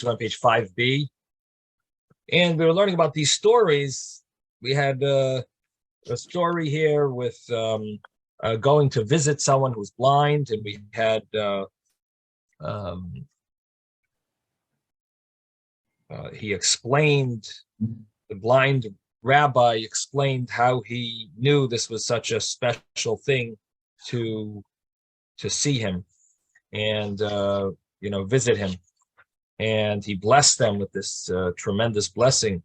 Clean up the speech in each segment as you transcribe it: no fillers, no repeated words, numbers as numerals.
on page 5b. And we were learning about these stories. We had a story here with going to visit someone who's blind, and we had he explained, the blind rabbi explained how he knew this was such a special thing to see him and visit him, and he blessed them with this tremendous blessing.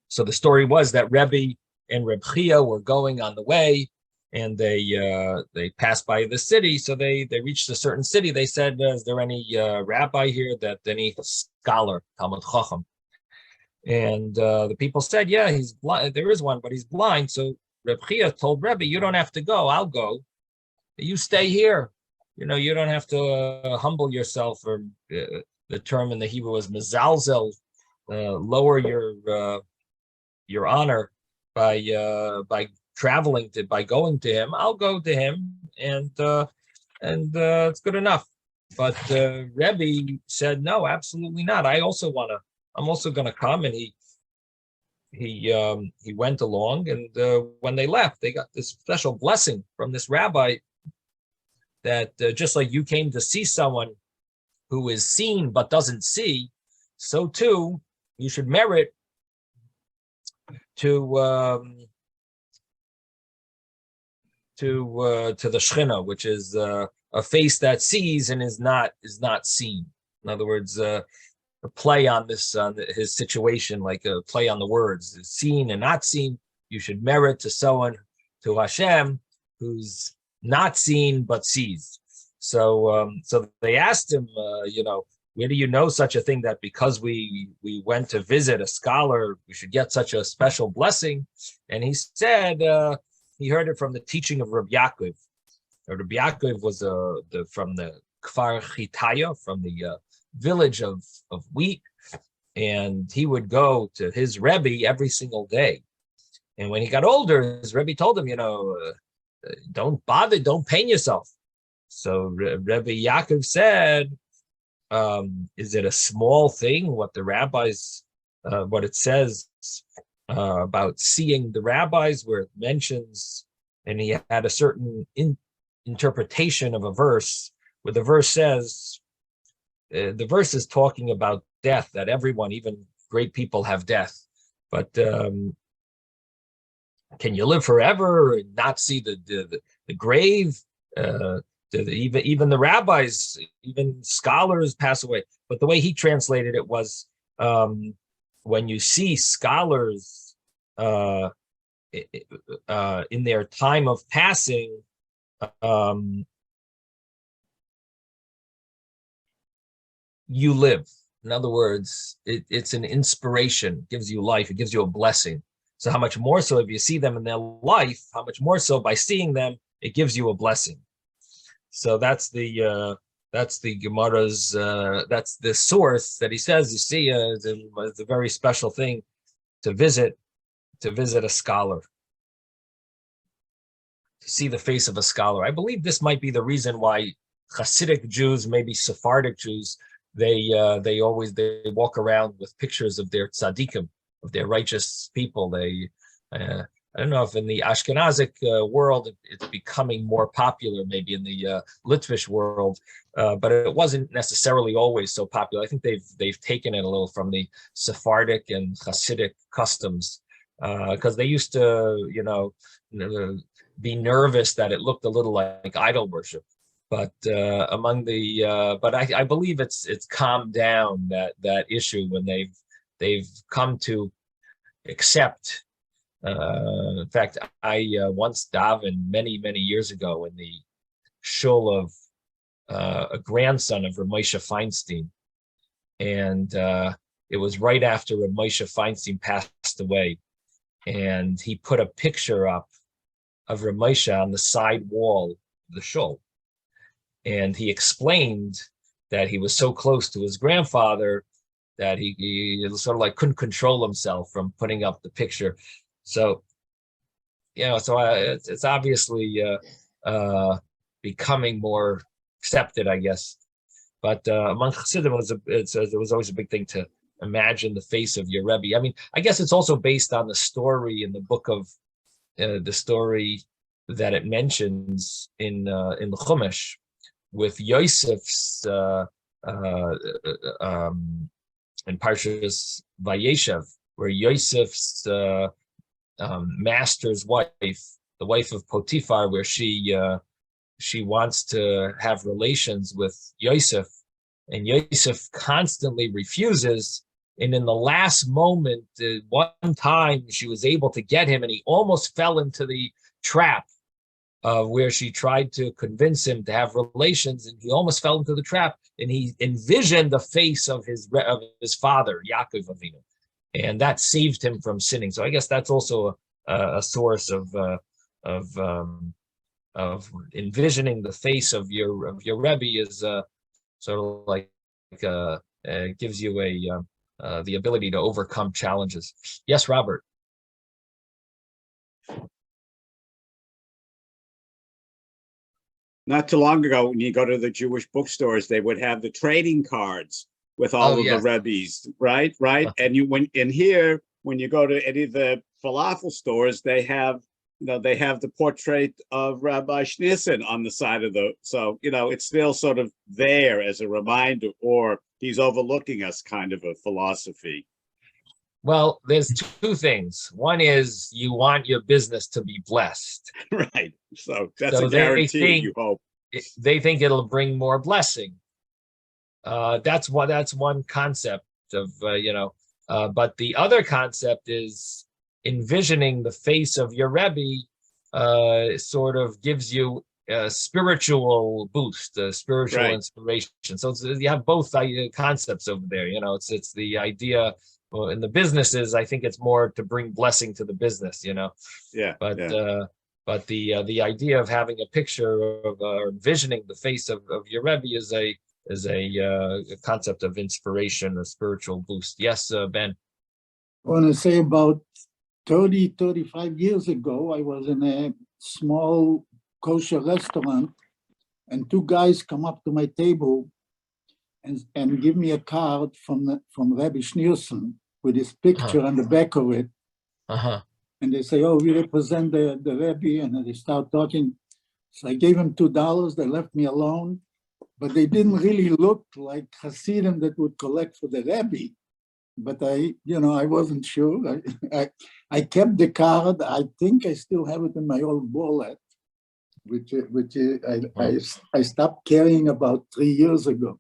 So the story was that Rebbe and Reb Chia were going on the way, and they passed by the city. So they reached a certain city. They said, "Is there any rabbi here? Any scholar, Talmud Chacham?" And the people said, "Yeah, he's blind. There is one, but he's blind." So Reb Chia told Rebbe, "You don't have to go. I'll go. You stay here. You don't have to humble yourself." Or the term in the Hebrew is mezalzel, lower your honor by traveling by going to him. I'll go to him, and it's good enough. But Rebbe said, "No, absolutely not. I'm also going to come." And he went along, and when they left, they got this special blessing from this rabbi that just like you came to see someone who is seen but doesn't see, so too you should merit to the Shechina, which is a face that sees and is not seen. In other words, a play on this his situation, like a play on the words, seen and not seen. You should merit to Hashem, who's not seen but sees. So they asked him, where do you know such a thing, that because we went to visit a scholar, we should get such a special blessing? And he said he heard it from the teaching of Rabbi Yaakov. Rabbi Yaakov was from the Kfar Chitaya, from the village of wheat, and he would go to his Rebbe every single day. And when he got older, his Rebbe told him, don't bother, don't pain yourself. So Rebbe Yaakov said, is it a small thing what the rabbis, what it says about seeing the rabbis, where it mentions, and he had a certain interpretation of a verse, where the verse says, the verse is talking about death, that everyone, even great people, have death. But can you live forever and not see the grave? Even the rabbis, even scholars pass away. But the way he translated it was, when you see scholars in their time of passing, you live. In other words, it's an inspiration, it gives you life, it gives you a blessing. So how much more so if you see them in their life, how much more so by seeing them, it gives you a blessing. So that's the Gemara's, that's the source that he says, you see, it's a very special thing to visit a scholar, to see the face of a scholar. I believe this might be the reason why Hasidic Jews, maybe Sephardic Jews, they walk around with pictures of their tzaddikim, of their righteous people. I don't know if in the Ashkenazic world it's becoming more popular, maybe in the Litvish world, but it wasn't necessarily always so popular. I think they've taken it a little from the Sephardic and Hasidic customs, because they used to, be nervous that it looked a little like idol worship. But I believe it's calmed down, that issue, when they've come to accept. In fact, I once davened many years ago in the shul of a grandson of Rav Moshe Feinstein, and it was right after Rav Moshe Feinstein passed away, and he put a picture up of Rav Moshe on the side wall of the shul. And he explained that he was so close to his grandfather that he sort of like couldn't control himself from putting up the picture. So, it's obviously becoming more accepted, I guess. But among Chassidim, it was always a big thing to imagine the face of your Rebbe. I mean, I guess it's also based on the story in the book of the story that it mentions in the Chumash with Yosef's in Parshas Vayeshev, where Yosef's master's wife, the wife of Potiphar, where she wants to have relations with Yosef, and Yosef constantly refuses. And in the last moment, one time she was able to get him, and he almost fell into the trap where she tried to convince him to have relations, and he almost fell into the trap. And he envisioned the face of his father, Yaakov Avinu, and that saved him from sinning. So I guess that's also a source of envisioning the face of your Rebbe is sort of like gives you the ability to overcome challenges. Yes, Robert. Not too long ago, when you go to the Jewish bookstores, they would have the trading cards with all of the Rebbes, right? And here, when you go to any of the falafel stores, they have the portrait of Rabbi Schneerson on the side of so it's still sort of there as a reminder, or he's overlooking us kind of a philosophy. Well, there's two things. One is you want your business to be blessed. Right. So that's a guarantee, you hope. They think it'll bring more blessing. That's one concept of, but the other concept is envisioning the face of your Rebbe sort of gives you a spiritual boost, a spiritual inspiration. So you have both concepts over there. It's the idea. Well, in the businesses, I think it's more to bring blessing to the business, But the idea of having a picture of envisioning the face of your Rebbe is a concept of inspiration, a spiritual boost. Yes, Ben. I want to say about 35 years ago, I was in a small kosher restaurant, and two guys come up to my table and give me a card from Rabbi Schneerson with his picture on the back of it. And they say, "Oh, we represent the Rebbe," and they start talking. So I gave them $2. They left me alone, but they didn't really look like Hasidim that would collect for the Rebbe. But I wasn't sure. I kept the card. I think I still have it in my old wallet, which I stopped carrying about 3 years ago.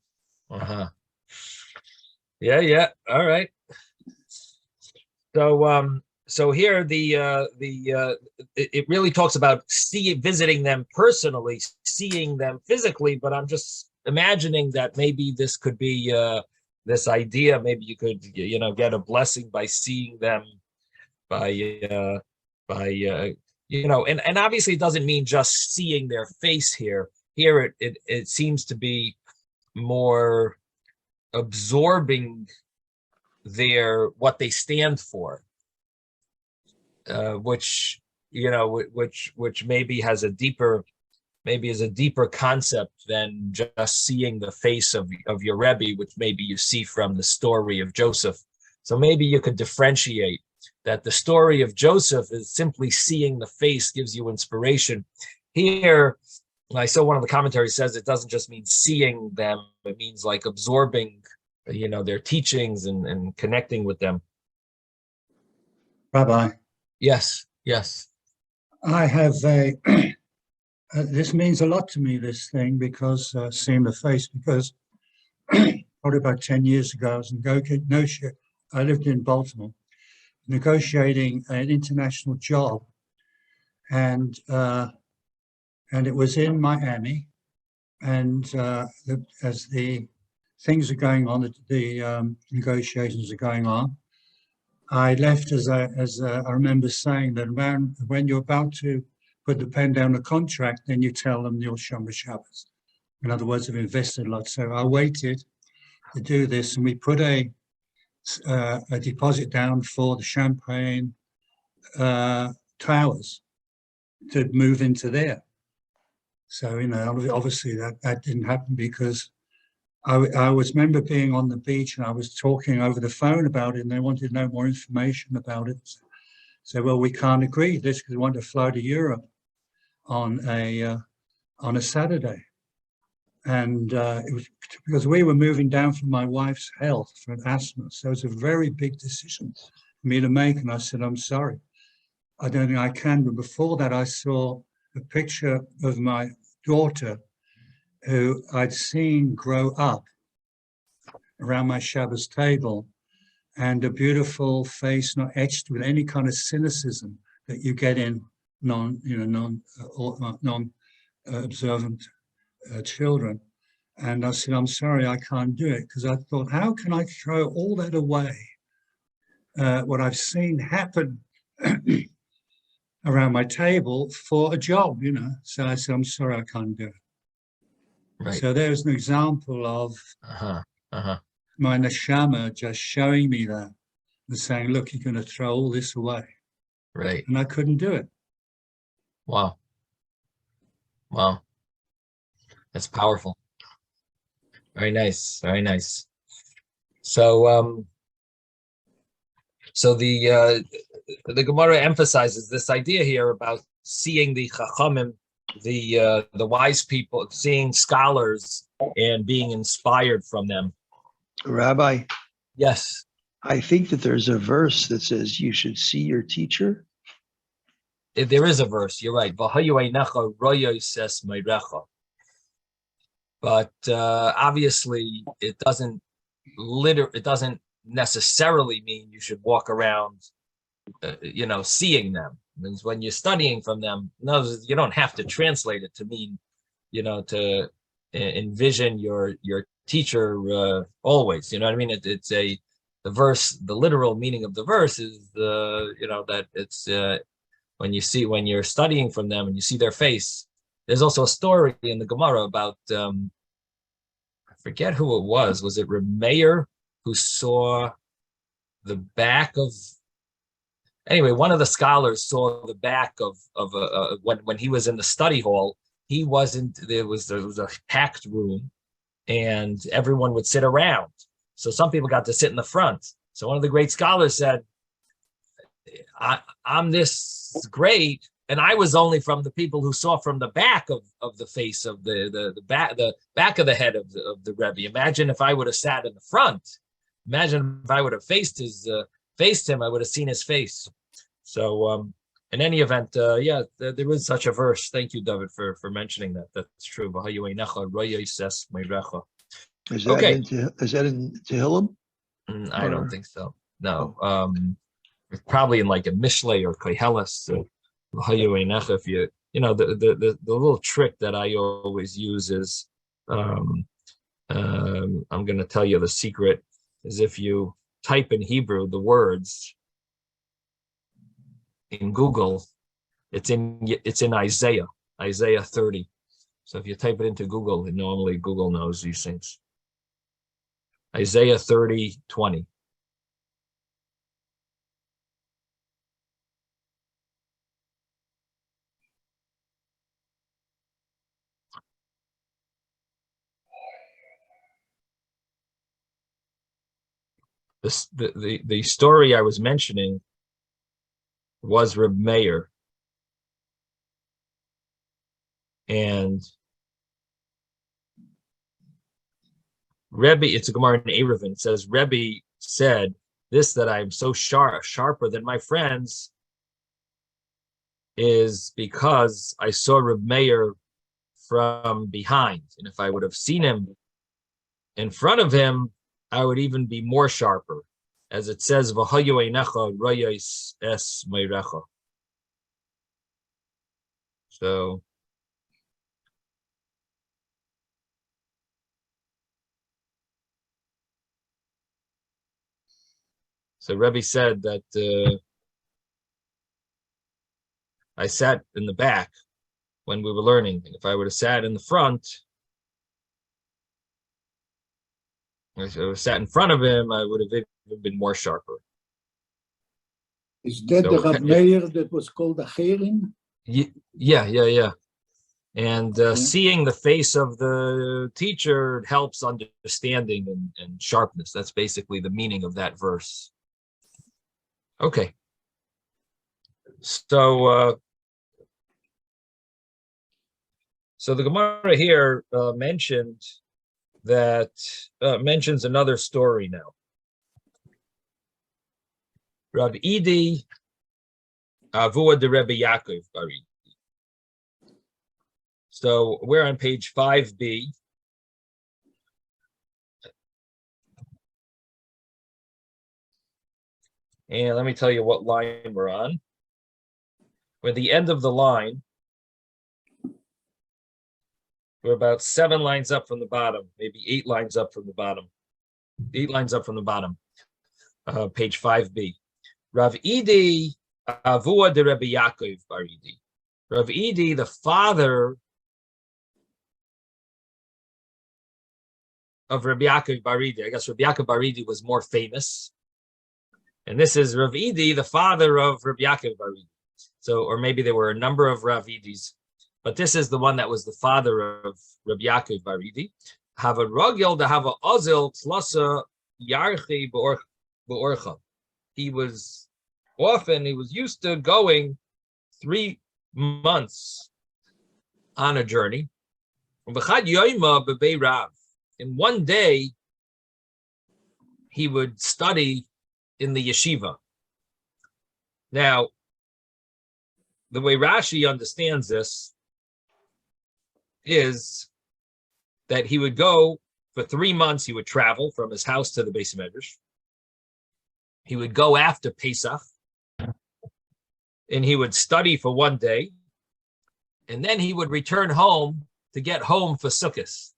Yeah. All right. So here it really talks about visiting them personally, seeing them physically. But I'm just imagining that maybe this could be this idea. Maybe you could get a blessing by seeing them, and obviously it doesn't mean just seeing their face here. Here it seems to be more absorbing what they stand for, which maybe has a deeper concept than just seeing the face of your Rebbe, which maybe you see from the story of Joseph. So maybe you could differentiate that the story of Joseph is simply seeing the face gives you inspiration. Here, I saw one of the commentaries says it doesn't just mean seeing them, it means like absorbing their teachings and connecting with them. Rabbi. Yes. I have this means a lot to me, this thing, because seeing the face, because probably about 10 years ago, I was I lived in Baltimore, negotiating an international job, and it was in Miami, and as the things are going on, the negotiations are going on, I left as I remember saying that when you're about to put the pen down the contract, then you tell them you'll Shomer Shabbos. In other words, I've invested a lot. So I waited to do this, and we put a deposit down for the Champagne Towers to move into there. So, obviously that didn't happen because I was remember being on the beach and I was talking over the phone about it, and they wanted to know more information about it. So, well, we can't agree to this because we want to fly to Europe on a Saturday. And it was because we were moving down from my wife's health for asthma. So it was a very big decision for me to make. And I said, I'm sorry, I don't think I can. But before that, I saw a picture of my daughter who I'd seen grow up around my Shabbos table, and a beautiful face not etched with any kind of cynicism that you get in non-observant children. And I said, I'm sorry, I can't do it, because I thought, how can I throw all that away, what I've seen happen around my table for a job, So I said, I'm sorry, I can't do it. Right. So there's an example of my neshama just showing me that and saying, look, you're going to throw all this away. Right. And I couldn't do it. Wow. Wow. That's powerful. Very nice. Very nice. So, so the Gemara emphasizes this idea here about seeing the Chachamim, the wise people, seeing scholars and being inspired from them. Rabbi, Yes. I think that there's a verse that says you should see your teacher. There is a verse. You're right. But obviously, it doesn't necessarily mean you should walk around, seeing them. It means when you're studying from them, no, you don't have to translate it to mean, to envision your teacher always. You know what I mean? The verse, the literal meaning of the verse is that it's when you're studying from them and you see their face. There's also a story in the Gemara about I forget who it was. Was it Reb Meir who saw the back of? Anyway, one of the scholars saw the back of when he was in the study hall. He wasn't. There was a packed room, and everyone would sit around. So some people got to sit in the front. So one of the great scholars said, I'm this great, and I was only from the people who saw from the back of the face of the back of the head of the Rebbe. Imagine if I would have sat in the front. Imagine if I would have faced him, I would have seen his face. So in any event, there is such a verse. Thank you, David, for mentioning that. That's true. Is that in Tehillim? I don't think so. No. It's probably in like a Mishlei or Koheles. If you the little trick that I always use is I'm going to tell you the secret is if you type in Hebrew the words in Google, it's in Isaiah 30. So if you type it into Google, normally Google knows these things. Isaiah 30:20. The story I was mentioning was Reb Meir, and Rebbe, it's a Gemara in Eruvin, it says Rebbe said this, that I'm so sharper than my friends, is because I saw Reb Meir from behind, and if I would have seen him in front of him, I would even be more sharper, as it says, "V'hayu einecha rayos es meirecha." So, Rebbe said that I sat in the back when we were learning, and if I would have sat in the front, if I sat in front of him, I would have even been more sharper. Is that the Reb Meir that was called a Cherim? Yeah. And seeing the face of the teacher helps understanding and sharpness. That's basically the meaning of that verse. Okay. So the Gemara here mentions another story now. Rav Idi Avua de Rebbe Yaakov Bari. So we're on page 5b. And let me tell you what line we're on. We're at the end of the line. We're about 7 lines up from the bottom, maybe 8 lines up from the bottom. 8 lines up from the bottom, page 5b. Rav Idi Avua de Rebbe Yaakov Baridi. Rav Idi, the father of Rabbi Yaakov Baridi. I guess Rabbi Yaakov Baridi was more famous. And this is Rav Idi, the father of Rabbi Yaakov Baridi. So, or maybe there were a number of Rav Idis, but this is the one that was the father of Rabbi Yaakov Baridi. Have a rogel to have a ozil tlasa yarchi beorcha. He was used to going 3 months on a journey. In one day, he would study in the yeshiva. Now, the way Rashi understands this is that he would go for 3 months, he would travel from his house to the Beis Medrash. He would go after Pesach, and he would study for 1 day, and then he would return home to get home for Sukkot.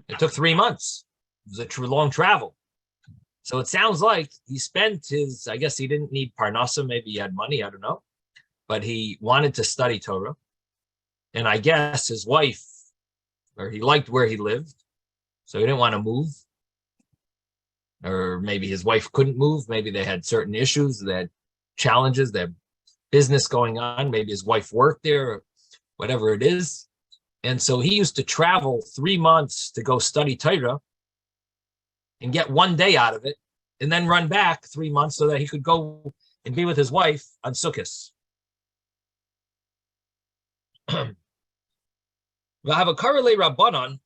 It took 3 months. It was a long travel. So it sounds like he spent his, I guess he didn't need parnasa, maybe he had money, I don't know. But he wanted to study Torah. And I guess his wife, or he liked where he lived, so he didn't want to move. Or maybe his wife couldn't move. Maybe they had certain issues, they had challenges, they had business going on. Maybe his wife worked there, or whatever it is. And so he used to travel 3 months to go study Torah and get 1 day out of it, and then run back 3 months so that he could go and be with his wife on Sukkot. We'll have a Karele Rabbanon,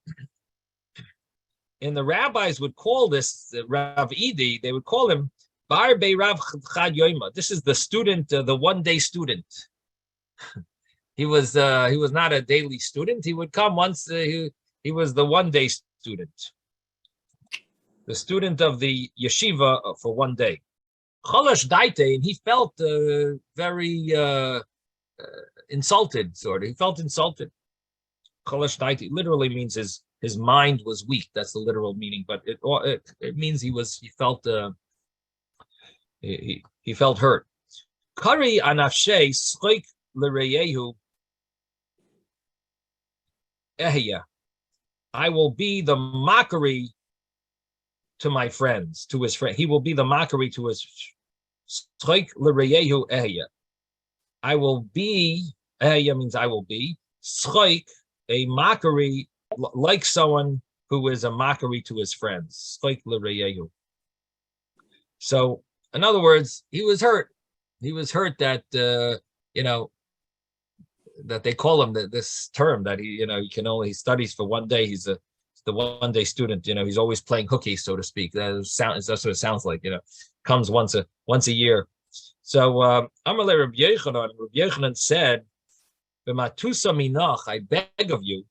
and the rabbis would call this Rav Idi, they would call him Bar Bei Rav Chad Yoima. This is the student, the 1 day student. He was not a daily student. He would come once. He was the 1 day student, the student of the yeshiva for 1 day. Cholash daite, and he felt very insulted. Sort of, he felt insulted. Cholash daite literally means his mind was weak. That's the literal meaning, but it means he felt hurt. Kari anafshe schoik l'reyehu. I will be the mockery to my friends, to his friend. He will be the mockery to his. I will be. Means I will be. A mockery, like someone who is a mockery to his friends. So, in other words, he was hurt. He was hurt that that they call him this term that he studies for 1 day. He's the 1 day student. He's always playing hooky, so to speak. That's what it sounds like. Comes once a year. So Amalei Rabbi Yochanan said, "B'matusa minach, I beg of you,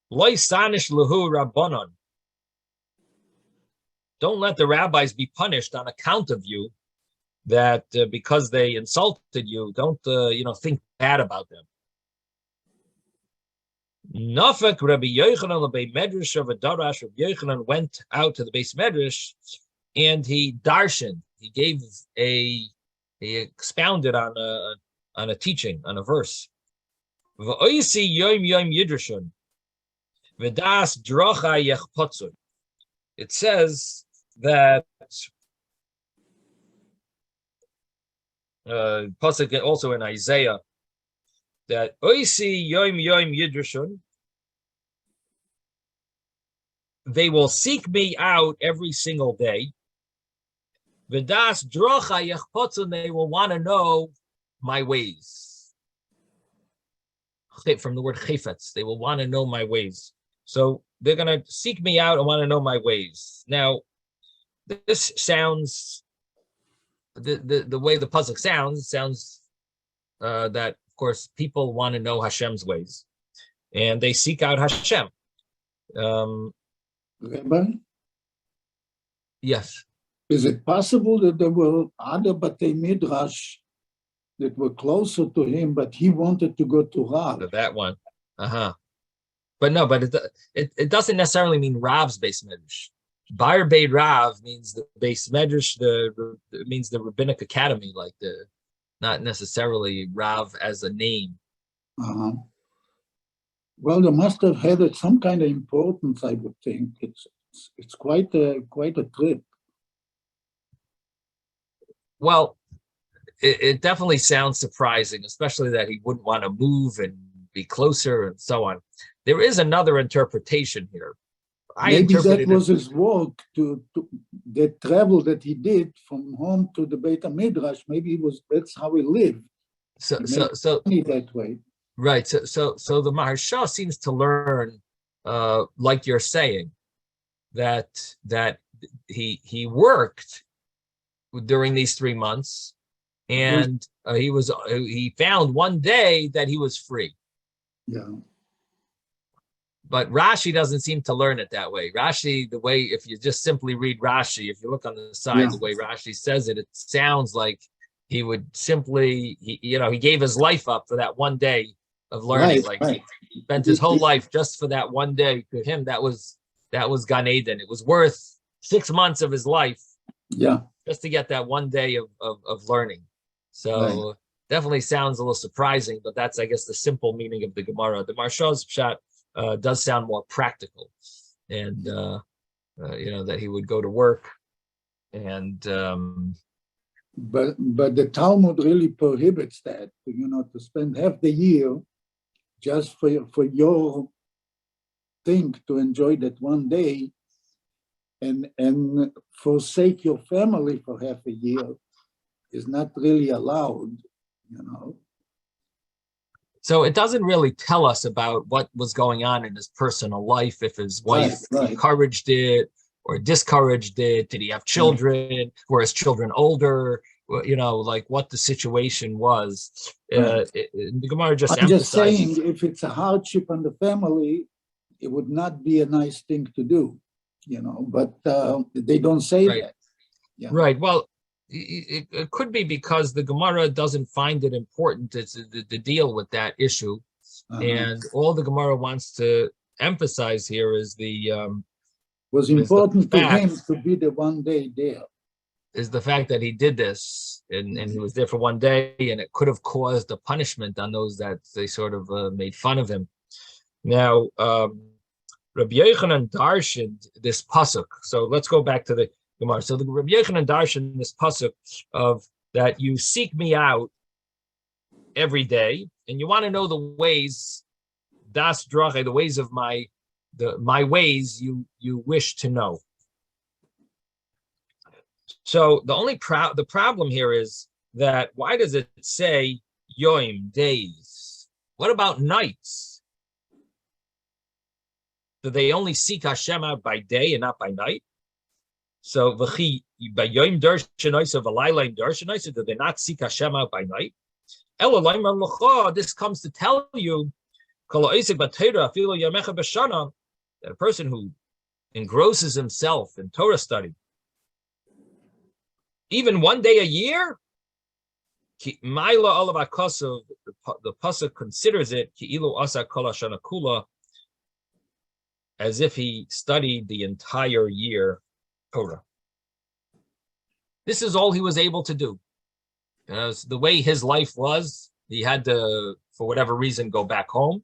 loy sanish lehu rabbanon. Don't let the rabbis be punished on account of you. That because they insulted you, don't think bad about them." Nafek Rabbi Yochanan l'bei medrash of a darash. Rabbi Yochanan went out to the Beis Medrash and he darshan. He expounded on a teaching, on a verse. V'oisi yom yidrashun v'das drocha yechpotzun. It says that pasuk also in Isaiah that Oisi Yom Yom Yidrashun, they will seek me out every single day. V'das drocha yachpotzun, they will want to know my ways. From the word chefetz, they will want to know my ways. So they're going to seek me out and want to know my ways. Now, this sounds, the way the pasuk sounds that, of course, people want to know Hashem's ways, and they seek out Hashem. Rabbi, Yes. is it possible that there were other Batei Midrash that were closer to him, but he wanted to go to Rav? That one. But no, but it doesn't necessarily mean Rav's base medrash. Bar Beit Rav means the base medrash, it means the rabbinic academy, like not necessarily Rav as a name. Well, they must have had some kind of importance, I would think. It's quite a trip. Well, it definitely sounds surprising, especially that he wouldn't want to move and be closer and so on. There is another interpretation here. Maybe that was his work, to the travel that he did from home to the Beit HaMidrash. Maybe that's how he lived. So that way. Right. So the Maharsha seems to learn, like you're saying, that he worked during these 3 months, and he found one day that he was free. Yeah. But Rashi doesn't seem to learn it that way. Rashi, the way, if you just simply read Rashi, if you look on the side, the way Rashi says it, it sounds like he would simply, he gave his life up for that one day of learning. He spent his whole life just for that one day. To him, that was Gan Eden. It was worth 6 months of his life. Yeah. Just to get that one day of learning. So definitely sounds a little surprising, but that's, I guess, the simple meaning of the Gemara. The Maharsha's pshat does sound more practical, and that he would go to work, and but the Talmud really prohibits that, to spend half the year just for your thing, to enjoy that one day, and forsake your family for half a year is not really allowed, So it doesn't really tell us about what was going on in his personal life, if his wife encouraged it or discouraged it. Did he have children? Were his children older? Like what the situation was. The Gemara just I'm just saying, if it's a hardship on the family, it would not be a nice thing to do, but they don't say that. Yeah. Right. Well, it could be because the Gemara doesn't find it important to deal with that issue. And all the Gemara wants to emphasize here is was important to him to be the one day there. Is the fact that he did this and he was there for one day, and it could have caused a punishment on those that they sort of made fun of him. Now, Rabbi Yochanan darshaned this pasuk. So let's go back to the Gemara. So the Rabbi Yochanan darshaned this pasuk of that you seek me out every day, and you want to know the ways, das drache, the ways of my ways you wish to know. So the problem here is that why does it say yoim, days? What about nights? Do they only seek Hashem out by day and not by night? So v'chi by yoim darshanaysa v'laylaim darshanaysa, do they not seek Hashem out by night? This comes to tell you that a person who engrosses himself in Torah study, even one day a year, the pasuk considers it as if he studied the entire year Torah. This is all he was able to do. The way his life was, he had to, for whatever reason, go back home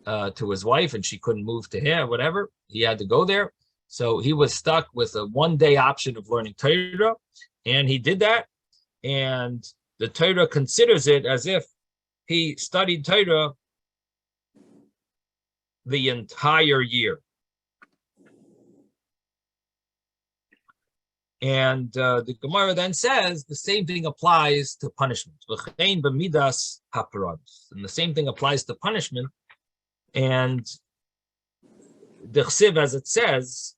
to his wife, and she couldn't move to him, whatever. He had to go there. So he was stuck with a one-day option of learning Torah, and he did that. And the Torah considers it as if he studied Torah the entire year. And the Gemara then says the same thing applies to punishment. And the same thing applies to punishment. And the Chsiv, as it says,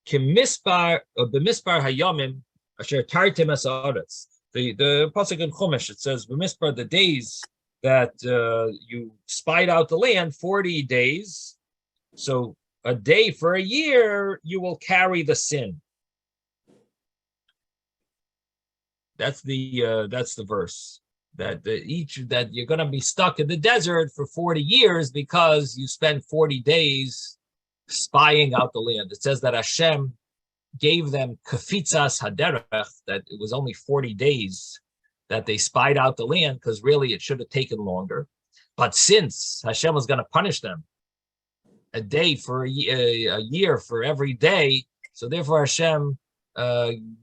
b'mispar hayomim asher tartem es haaretz. The pasuk in Chumash, it says b'mispar, the days that you spied out the land, 40 days. So a day for a year, you will carry the sin. That's the verse that that you're going to be stuck in the desert for 40 years because you spent 40 days spying out the land. It says that Hashem gave them kafitzas haderech, that it was only 40 days that they spied out the land, because really it should have taken longer. But since Hashem was going to punish them a day for a year for every day, so therefore Hashem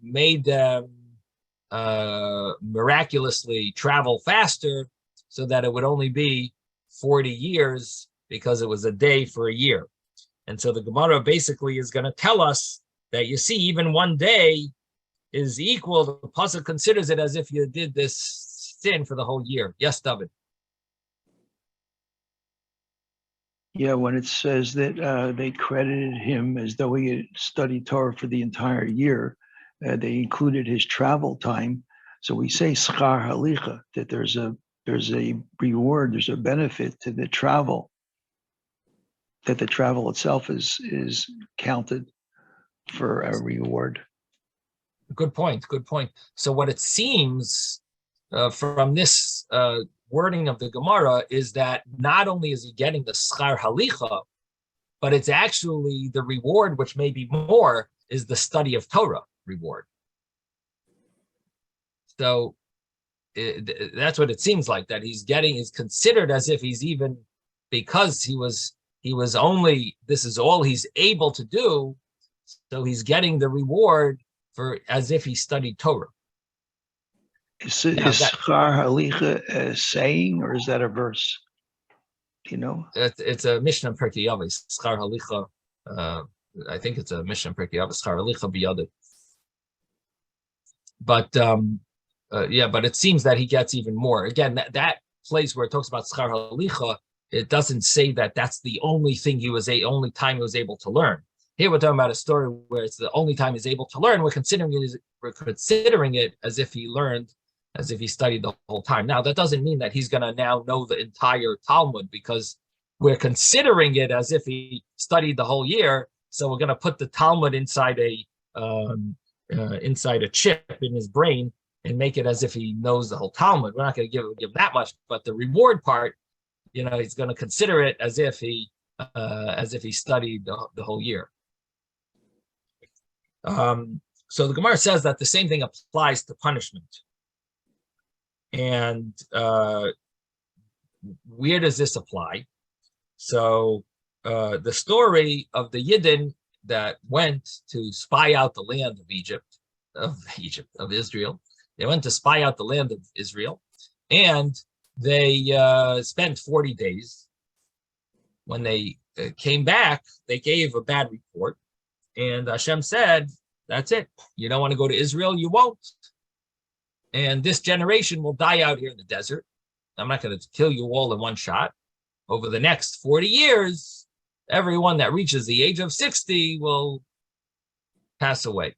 made them miraculously travel faster so that it would only be 40 years because it was a day for a year. And so the Gemara basically is going to tell us that, you see, even one day is equal. The pasuk considers it as if you did this sin for the whole year. Yes, David. Yeah, when it says that they credited him as though he had studied Torah for the entire year, they included his travel time. So we say schar halicha, that there's a reward, there's a benefit to the travel, that the travel itself is counted for a reward. Good point. So what it seems from this wording of the Gemara is that not only is he getting the schar halicha, but it's actually the reward, which may be more, is the study of Torah reward. So that's what it seems like, that he's getting is considered as if he's even, because he was only, this is all he's able to do, so he's getting the reward for as if he studied Torah. Is schar halicha a saying, or is that a verse? Do you know? It's a Mishnah in Pirkei Avos. Schar halicha. I think it's a Mishnah in Pirkei Avos. Schar halicha biyadid. But but it seems that he gets even more. Again, that place where it talks about schar halicha, it doesn't say that that's the only thing only time he was able to learn. Here we're talking about a story where it's the only time he's able to learn. We're considering it as if he learned, as if he studied the whole time. Now, that doesn't mean that he's going to now know the entire Talmud, because we're considering it as if he studied the whole year. So we're going to put the Talmud inside a chip in his brain and make it as if he knows the whole Talmud. We're not going to give that much, but the reward part, he's going to consider it as if he studied the whole year. So the Gemara says that the same thing applies to punishment. And where does this apply? So the story of the Yidden that went to spy out the land of Israel. They went to spy out the land of Israel, and they spent 40 days. When they came back, they gave a bad report, and Hashem said, that's it. You don't want to go to Israel, you won't. And this generation will die out here in the desert. I'm not going to kill you all in one shot. Over the next 40 years, everyone that reaches the age of 60 will pass away.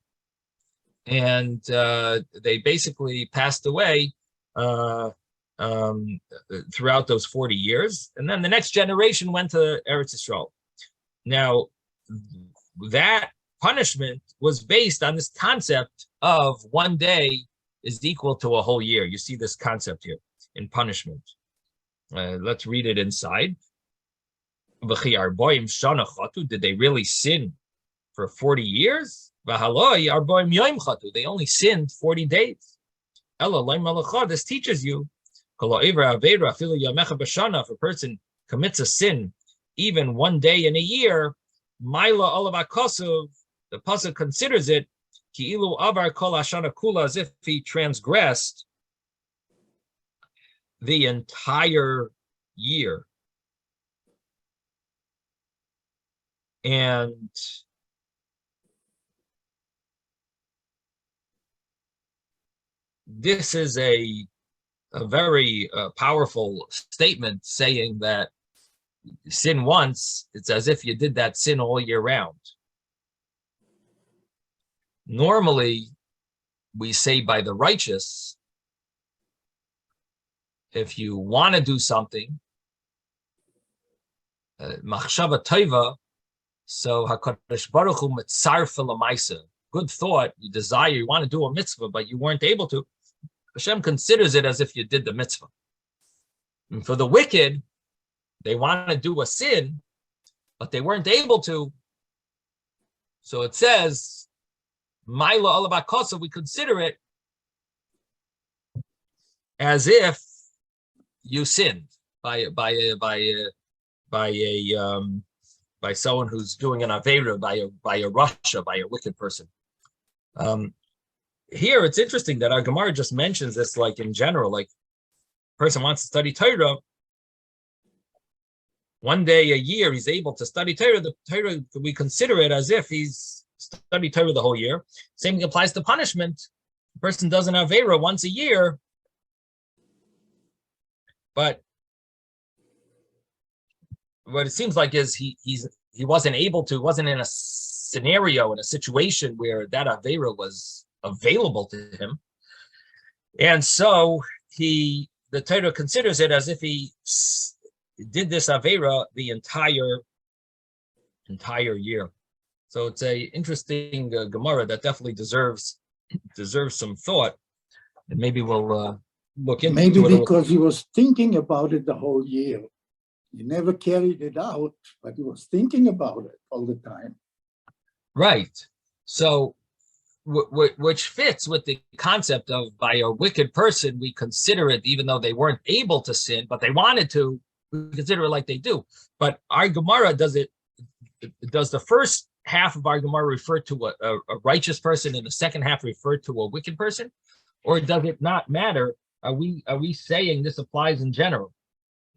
And they basically passed away throughout those 40 years. And then the next generation went to Eretz Yisrael. Now, that punishment was based on this concept of one day is equal to a whole year. You see this concept here in punishment. Let's read it inside. Did they really sin for 40 years? They only sinned 40 days. This teaches you, if a person commits a sin even one day in a year, the pasuk considers it as if he transgressed the entire year. And this is a very powerful statement, saying that sin once, it's as if you did that sin all year round. Normally, we say by the righteous, if you want to do something, machshava tova, so HaKadosh Baruch Hu mitzarfa l'maisa, good thought, you desire, you want to do a mitzvah, but you weren't able to, Hashem considers it as if you did the mitzvah. And for the wicked, they want to do a sin, but they weren't able to. So it says, Maila alabat kosa, we consider it as if you sinned by someone who's doing an avera, by a rasha, by a wicked person. Here it's interesting that our Gemara just mentions this, like in general, like a person wants to study Torah. One day a year he's able to study Torah. The Torah, we consider it as if he's studied Torah the whole year. Same thing applies to punishment. A person does an avera once a year, but what it seems like is he wasn't able to, wasn't in a scenario, in a situation where that avera was available to him, and so the Torah considers it as if he did this avera the entire year. So it's a interesting Gemara that definitely deserves some thought, and maybe we'll look into maybe it. Because he was thinking about it the whole year. He never carried it out, but he was thinking about it all the time. Right. So, which fits with the concept of by a wicked person, we consider it, even though they weren't able to sin, but they wanted to, we consider it like they do. But our Gemara does the first half of our Gemara refer to a righteous person and the second half refer to a wicked person? Or does it not matter? Are we saying this applies in general?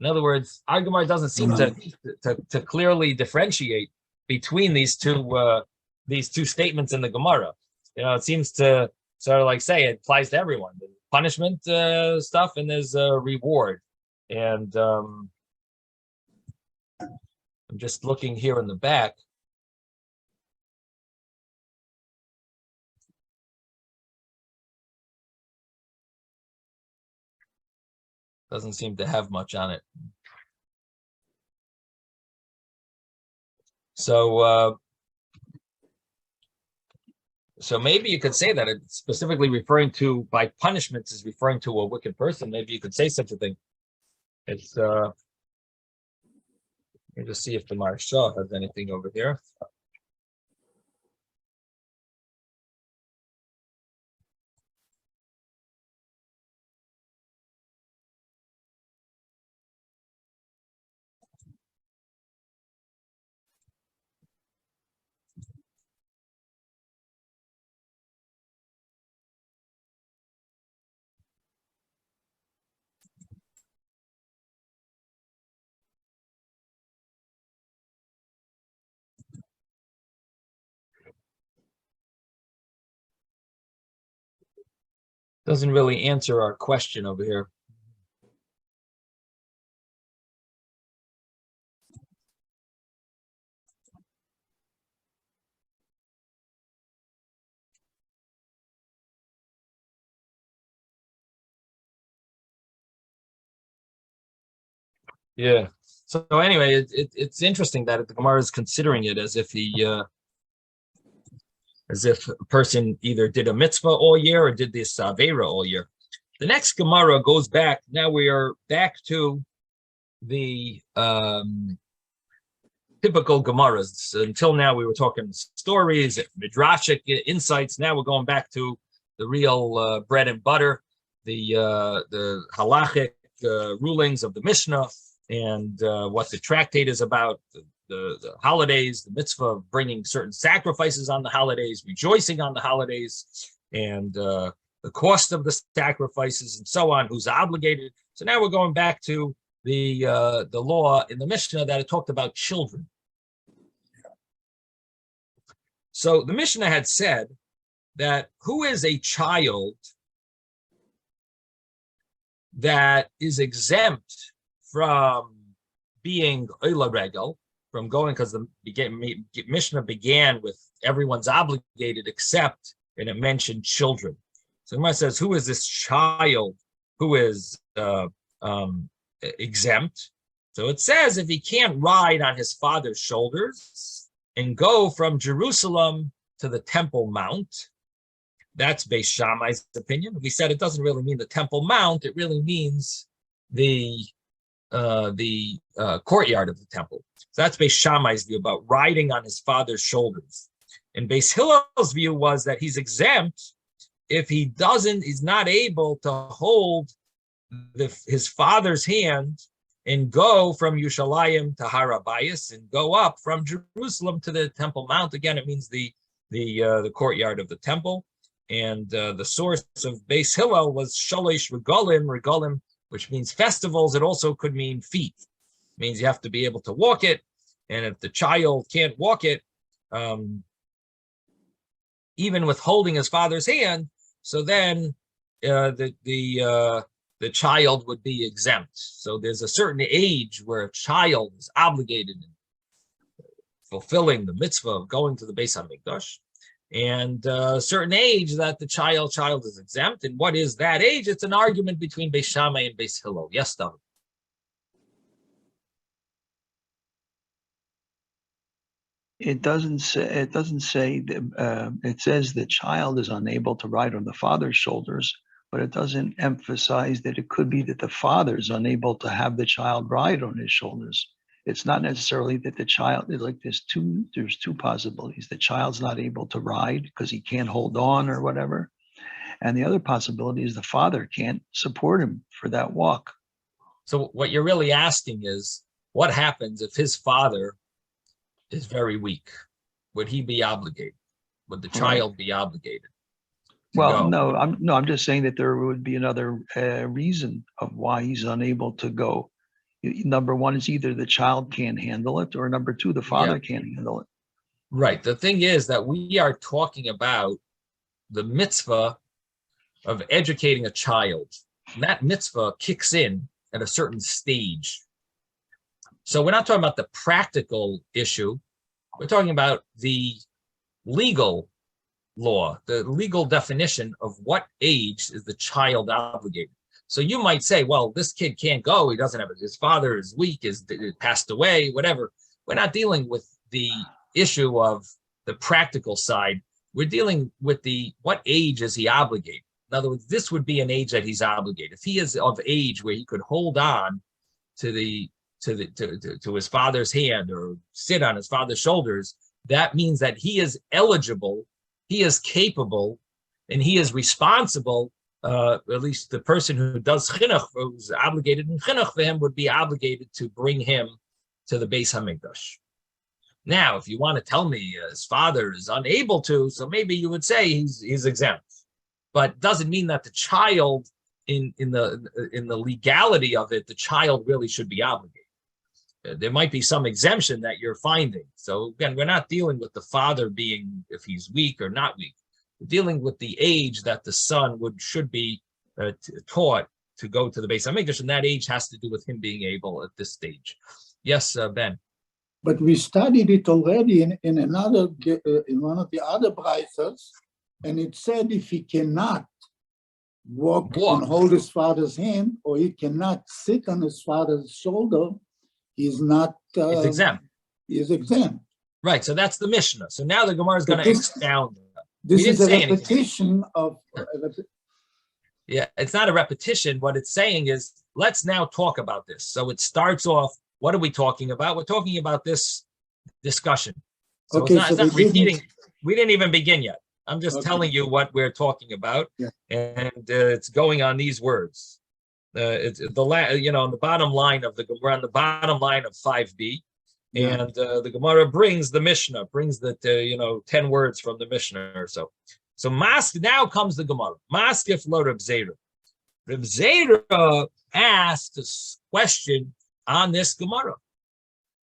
In other words, our Gemara doesn't seem to clearly differentiate between these two statements in the Gemara. It seems to sort of like say it applies to everyone. There's punishment stuff and there's a reward. And I'm just looking here in the back. Doesn't seem to have much on it. So maybe you could say that it's specifically referring to, by punishments, is referring to a wicked person. Maybe you could say such a thing. It's let me just see if the Maharsha has anything over here. Doesn't really answer our question over here. Yeah. So anyway, it's interesting that the Gemara is considering it as if as if a person either did a mitzvah all year or did this avera all year. The next Gemara goes back. Now we are back to the typical Gemaras. Until now, we were talking stories, midrashic insights. Now we're going back to the real bread and butter, the halachic rulings of the Mishnah, and what the tractate is about, the holidays, the mitzvah of bringing certain sacrifices on the holidays, rejoicing on the holidays, and the cost of the sacrifices, and so on, who's obligated. So now we're going back to the law in the Mishnah that it talked about children. So the Mishnah had said that who is a child that is exempt from being Oila Regel, from going, because the Mishnah began with everyone's obligated except, and it mentioned children. So the Gemara says, who is this child who is exempt? So it says if he can't ride on his father's shoulders and go from Jerusalem to the Temple Mount, that's Beis Shammai's opinion. We said it doesn't really mean the Temple Mount; it really means the courtyard of the temple. So that's Beis Shammai's view about riding on his father's shoulders. And Beis Hillel's view was that he's exempt if he's not able to hold his father's hand and go from Yerushalayim to Har Habayis and go up from Jerusalem to the Temple Mount. Again, it means the courtyard of the temple. And the source of Beis Hillel was Shalosh Regalim, which means festivals. It also could mean feet. It means you have to be able to walk it. And if the child can't walk it, even with holding his father's hand, so then the child would be exempt. So there's a certain age where a child is obligated in fulfilling the mitzvah of going to the Beis HaMikdash, and a certain age that the child is exempt. And what is that age? It's an argument between Beis Shammai and Beis Hillel. Yes, David. It doesn't say that, it says the child is unable to ride on the father's shoulders, but it doesn't emphasize that it could be that the father is unable to have the child ride on his shoulders. It's not necessarily that the child, there's two possibilities. The child's not able to ride because he can't hold on or whatever. And the other possibility is the father can't support him for that walk. So what you're really asking is, what happens if his father is very weak? Would he be obligated? Would the child be obligated? Well, no, I'm just saying that there would be another reason of why he's unable to go. Number one is either the child can't handle it, or number two, the father can't handle it. Right. The thing is that we are talking about the mitzvah of educating a child. And that mitzvah kicks in at a certain stage. So we're not talking about the practical issue. We're talking about the legal law, the legal definition of what age is the child obligated. So you might say, well, this kid can't go. He doesn't have it. His father is weak, passed away, whatever. We're not dealing with the issue of the practical side. We're dealing with what age is he obligated? In other words, this would be an age that he's obligated. If he is of age where he could hold on to his father's hand or sit on his father's shoulders, that means that he is eligible, he is capable, and he is responsible. At least the person who does chinuch, who's obligated in chinuch for him, would be obligated to bring him to the Beis HaMikdash. Now, if you want to tell me his father is unable to, so maybe you would say he's exempt, but doesn't mean that the child, in the legality of it, the child really should be obligated. There might be some exemption that you're finding. So again, we're not dealing with the father being, if he's weak or not weak. We're dealing with the age that the son should be taught to go to the Beis HaMikdash, and that age has to do with him being able at this stage. Yes, Ben. But we studied it already in one of the other braysos, and it said if he cannot walk and hold his father's hand, or he cannot sit on his father's shoulder, he's not. He's exempt. He is exempt. Right. So that's the Mishnah. So now the Gemara is going to expound. This is a repetition of. Yeah, it's not a repetition. What it's saying is, let's now talk about this. So it starts off. What are we talking about? We're talking about this discussion. So okay, it's not repeating. We didn't even begin yet. I'm just telling you what we're talking about, and it's going on these words. It's on the bottom line of we're on the bottom line of 5b, and the Gemara brings the Mishnah, brings the 10 words from the Mishnah or so. So now comes the Gemara. Maskif lo Reb Zera. Reb Zera asked a question on this Gemara,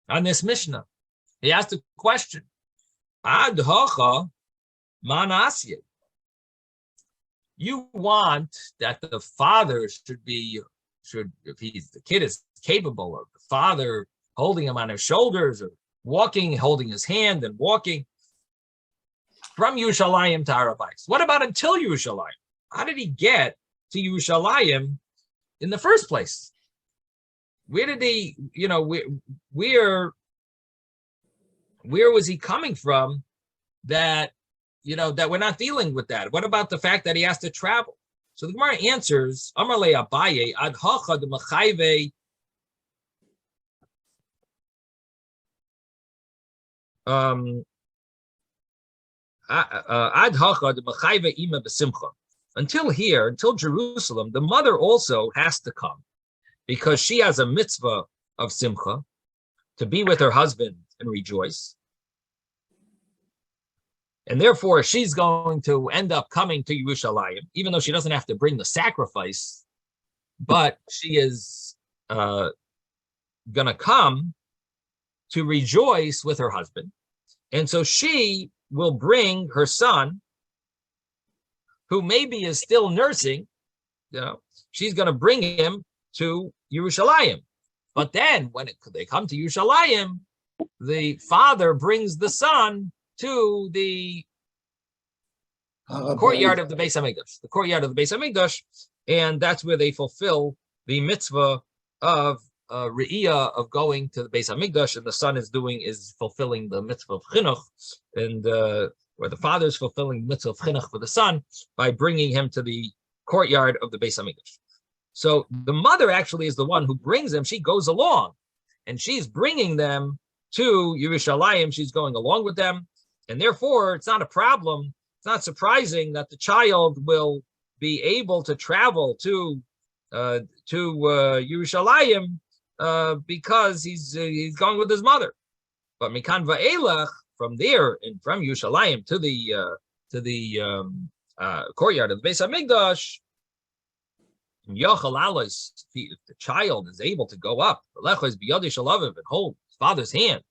on this Mishnah. He asked a question. Ad hocha manasye. You want that the father should, if the kid is capable of the father holding him on his shoulders or walking, holding his hand and walking from Yerushalayim to Harabais. What about until Yerushalayim? How did he get to Yerushalayim in the first place? Where did he, where was he coming from that, that we're not dealing with that? What about the fact that he has to travel? So the Gemara answers, Amar le Abaye, ad hacha de mechayve, ad hacha de mechayve ima besimcha. Until here, until Jerusalem, the mother also has to come because she has a mitzvah of simcha to be with her husband and rejoice. And therefore, she's going to end up coming to Yerushalayim, even though she doesn't have to bring the sacrifice, but she is going to come to rejoice with her husband. And so she will bring her son, who maybe is still nursing, she's going to bring him to Yerushalayim. But then when they come to Yerushalayim, the father brings the son to the courtyard of the Beis Hamikdash, and that's where they fulfill the mitzvah of Re'iyah, of going to the Beis Hamikdash, and the son is fulfilling the mitzvah of chinuch, and where the father is fulfilling the mitzvah of chinuch for the son by bringing him to the courtyard of the Beis Hamikdash. So the mother actually is the one who brings them. She goes along, and she's bringing them to Yerushalayim. She's going along with them. And therefore, it's not a problem. It's not surprising that the child will be able to travel to Yerushalayim because he's going with his mother. But Mikan Va'elach, from there and from Yerushalayim to the courtyard of the Beis Hamikdash, if the child is able to go up, and hold his father's hand.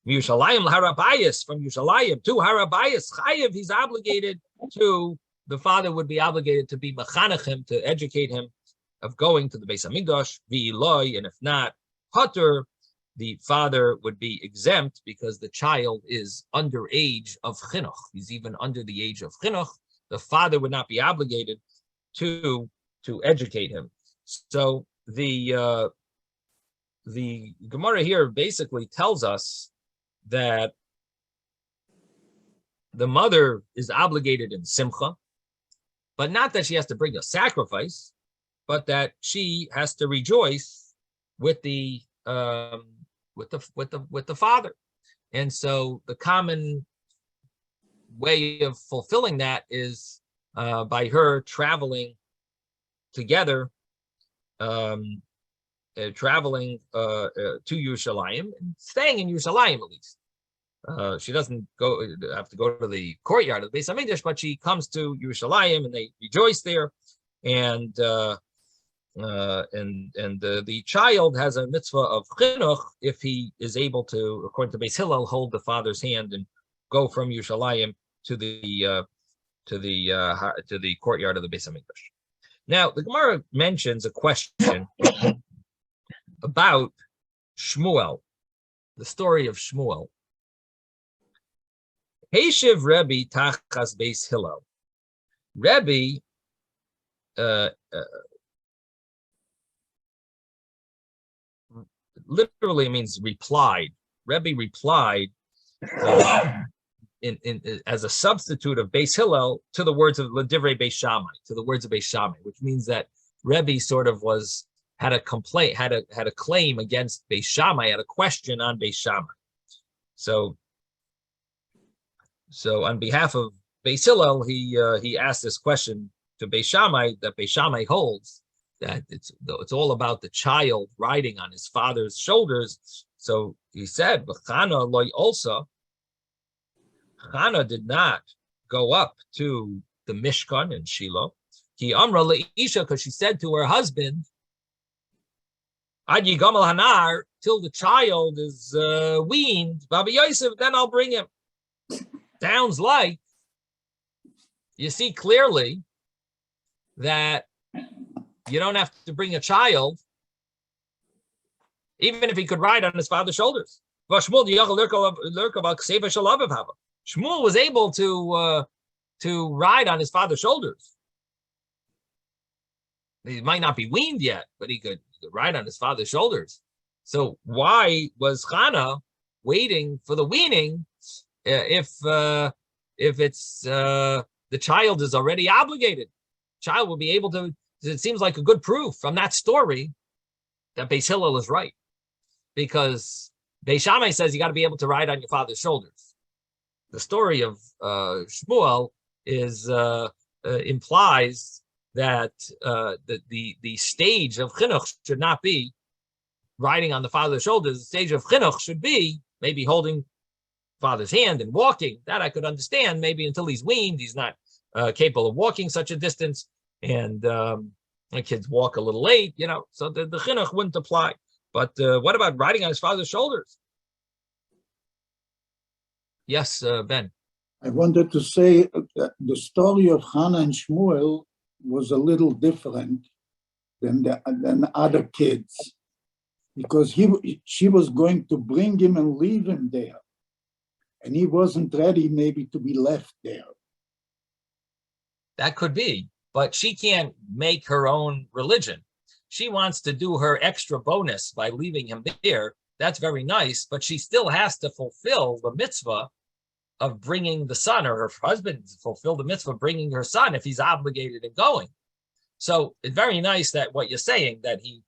Yerushalayim Harabayas, from Yerushalayim to Harabayas, Chayev, he's obligated to, the father would be obligated to be mechanech him, to educate him of going to the Beis Hamikdash, v'iloi, and if not, Pater, the father would be exempt because the child is under age of chinuch. He's even under the age of chinuch. The father would not be obligated to educate him. So the Gemara here basically tells us that the mother is obligated in simcha, but not that she has to bring a sacrifice, but that she has to rejoice with the father. And so the common way of fulfilling that is by her traveling together, traveling to Yerushalayim and staying in Yerushalayim at least. She doesn't have to go to the courtyard of the Beis Hamikdash, but she comes to Yerushalayim and they rejoice there. And the child has a mitzvah of chinuch if he is able to, according to Beis Hillel, hold the father's hand and go from Yerushalayim to the courtyard of the Beis Hamikdash. Now, the Gemara mentions a question about Shmuel, the story of Shmuel. Heishiv Rebbe tachas Beis Hillel. Rebbe literally means replied. Rebbe replied as a substitute of Beis Hillel to the words of L'divrei Beis Shammai, to the words of Beis Shammai, which means that Rebbe sort of had a complaint, had a claim against Beis Shammai, had a question on Beis Shammai. So on behalf of Beis Hillel, he asked this question to Beis Shammai, that Beis Shammai holds that it's all about the child riding on his father's shoulders. So he said, "Chana loy also." Chana did not go up to the Mishkan in Shiloh. Ki amra leisha, because she said to her husband, Ad yigamal hanar, till the child is weaned, Baba Yosef, then I'll bring him. Sounds like you see clearly that you don't have to bring a child, even if he could ride on his father's shoulders. Shmuel was able to ride on his father's shoulders. He might not be weaned yet, but he could ride on his father's shoulders. So why was Chana waiting for the weaning if it's the child is already obligated? Child will be able to. It seems like a good proof from that story that Beis Hillel is right, because Beis Shammai says you got to be able to ride on your father's shoulders. The story of Shmuel is implies that the stage of chinuch should not be riding on the father's shoulders. The stage of chinuch should be maybe holding father's hand and walking. That I could understand. Maybe until he's weaned, he's not capable of walking such a distance, and the kids walk a little late, so the chinuch wouldn't apply. But what about riding on his father's shoulders? Yes, Ben. I wanted to say that the story of Hannah and Shmuel was a little different than other kids, because she was going to bring him and leave him there, and he wasn't ready maybe to be left there. That could be, but she can't make her own religion. She wants to do her extra bonus by leaving him there. That's very nice, but she still has to fulfill the mitzvah of bringing the son, or her husband fulfill the mitzvah of bringing her son if he's obligated and going. So it's very nice that what you're saying, that he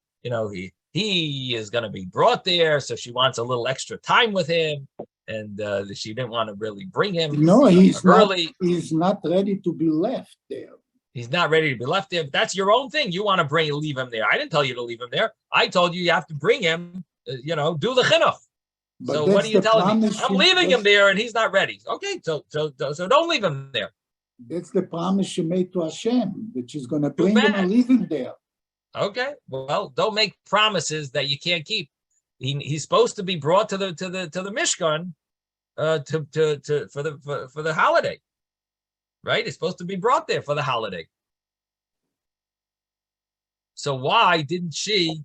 is going to be brought there, so she wants a little extra time with him, and she didn't want to really bring him. No, he's early. He's not ready to be left there. He's not ready to be left there. But that's your own thing. You want to leave him there. I didn't tell you to leave him there. I told you have to bring him. Do the chinuch. But so what are you telling me? I'm leaving him there, and he's not ready. Okay, so don't leave him there. That's the promise she made to Hashem, that she's going to bring him and leave him there. Okay, well, don't make promises that you can't keep. He's supposed to be brought to the Mishkan for the holiday, right? He's supposed to be brought there for the holiday. So why did she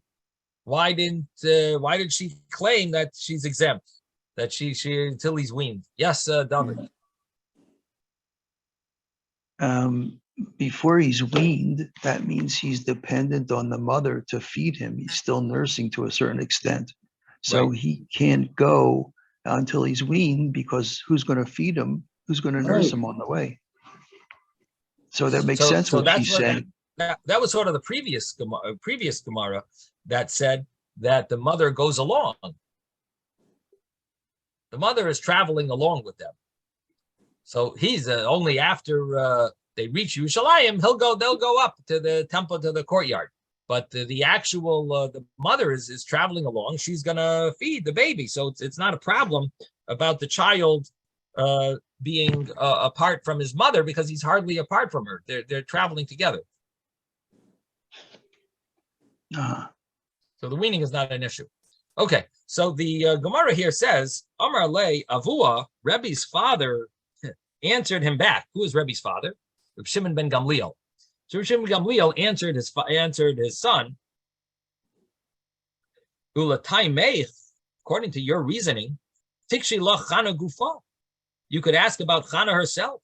claim that she's exempt, that she until he's weaned? Yes, David. Before he's weaned, that means he's dependent on the mother to feed him. He's still nursing to a certain extent. So Right. He can't go until he's weaned, because who's going to feed him? Who's going to nurse him on the way? So that makes sense what she's saying. That was sort of the previous Gemara that said that the mother goes along. The mother is traveling along with them. So he's only after they reach Yerushalayim, they'll go up to the temple, to the courtyard. But the actual the mother is traveling along. She's gonna feed the baby, so it's not a problem about the child being apart from his mother, because he's hardly apart from her. They're traveling together. So the weaning is not an issue. Okay, so the Gemara here says, Amar Le Avua, Rebbe's father answered him back. Who is Rebbe's father? Reb Shimon ben Gamliel. So Reb Shimon ben Gamliel answered his son, Ulatai Meich, according to your reasoning, Tikshi lach Chana Gufa. You could ask about Chana herself.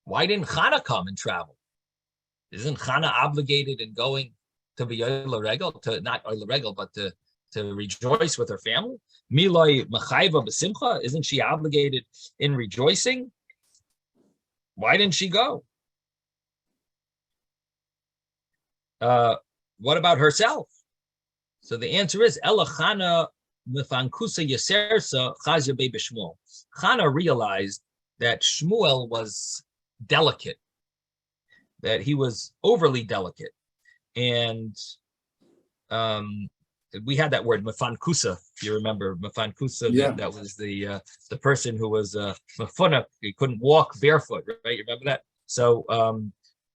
Why didn't Chana come and travel? Isn't Chana obligated in going to be Oila Regel, to not Oila Regel, but to rejoice with her family? Miloi Machaiva B'Simcha, isn't she obligated in rejoicing? Why didn't she go? What about herself? So the answer is Ela Chana Mefankusa Yesersa Chazya Be B'Shmuel. Chana realized that Shmuel was delicate, that he was overly delicate, and we had that word mafankusa. If you remember mafankusa, Yeah. that was the person who was mafuna. He couldn't walk barefoot, right? You remember that? So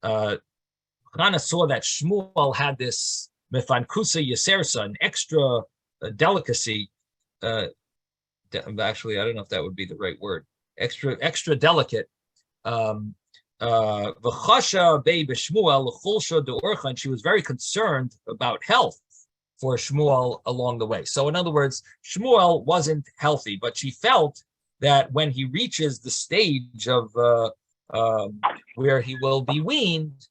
Hannah saw that Shmuel had this mefankusa yasersa, an extra delicacy. Actually, I don't know if that would be the right word. Extra delicate. V'chasha bei b'Shmuel l'chulsha de'orcha, and she was very concerned about health for Shmuel along the way. So in other words, Shmuel wasn't healthy, but she felt that when he reaches the stage of where he will be weaned,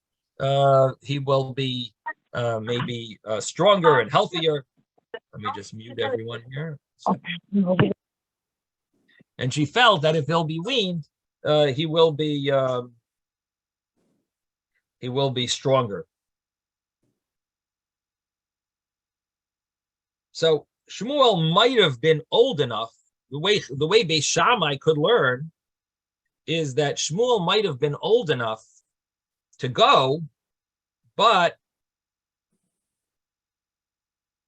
he will be maybe stronger and healthier. Let me just mute everyone here. And she felt that if he'll be weaned, he will be stronger. So Shmuel might have been old enough. The way Beis Shammai could learn is that Shmuel might have been old enough to go, but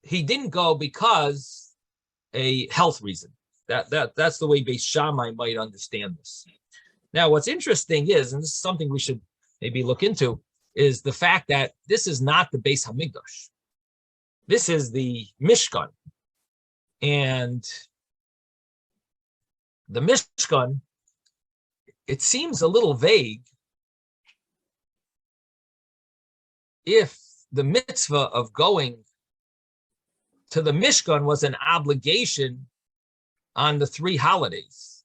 he didn't go because a health reason. That's the way Beis Shammai might understand this. Now, what's interesting is, and this is something we should maybe look into, is the fact that this is not the Beis Hamikdash. This is the Mishkan. And the Mishkan, it seems a little vague if the mitzvah of going to the Mishkan was an obligation on the 3 holidays.